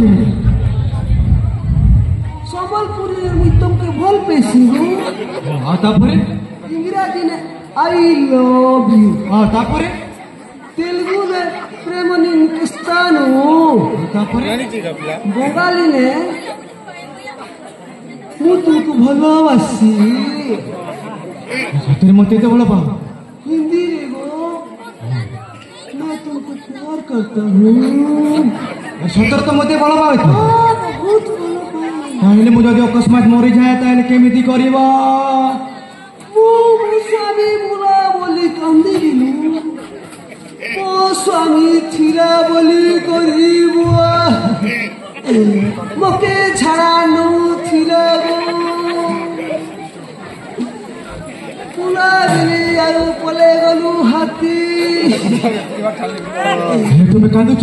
के ସମ୍ବଲପୁରୀ ମୁଇଁ ତମକେ ଭଲ ପେସି हाँ तापरे ଇଂରାଜୀ ନେ ଆଇ ଲଭ୍ ୟୁ तापरे तेलुगु ने प्रेमनी किस्तानु तापरे बंगाली ने मु तुमको भलोबासी सତରେ मते तो बोला पा हिंदी रे गो मैं तुमको प्यार करता हूँ सतर तो मते बोला पा बहुत भलो पाए ताहले मु जदि अकस्मात मरि जाए ताहले केमिति करबा मु स्वामी बुला बोली कांदी दिलु मो स्वामी थिरा बोली करिबो मके छाड़ा नु थिरा गो पुला दिली आयु पले गलु हाथी तुम कांदुच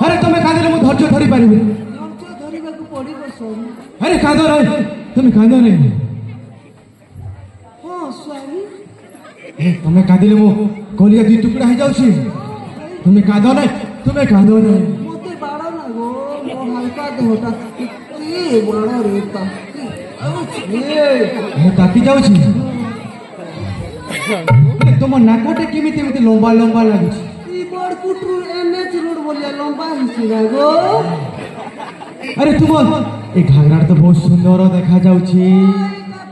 अरे तुम कांदिले मु धैर्य धरि पारिबे धरिबा को पड़िबो स्वामी अरे कांदो रे तुम कांदो रे हां स्वामी तुम कांदिले मु कोलिया दी टुकड़ा हो जाउछी तुम कांदो रे मोते बाड़ा ना गो मो हल्का देहटा ए बड़ा रे ताकी ए ताकी जाउछी तुम नाकटे केमिति एमिति लंबा लंबा लागुछि ई बड़ कुटरू एनएच रोड बोलिया लंबा हिसी ना गो अरे तुम ए घाघरा तो बहुत सुंदर देखा जाउछि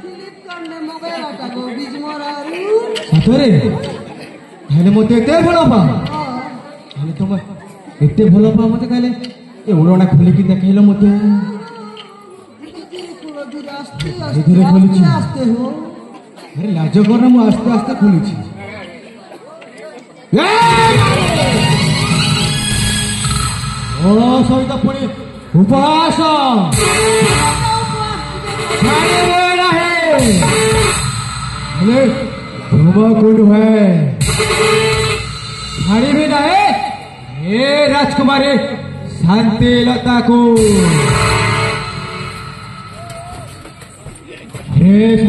फिलिप कांडे मगेराटा गो बिजमरारू सतरे ताहले मते एते भलो पा ताहले तुम एते भलो पा मते कहले ए ओड़ना खोली कि देखैलो मते धीरे खोलुछि आस्ते हो अरे लाज कर मु आस्ते आस्ते खोलुछि ओ सहित पुणी उपवास कौन है छाड़ी भी नहीं हे राजकुमारी शांति लता को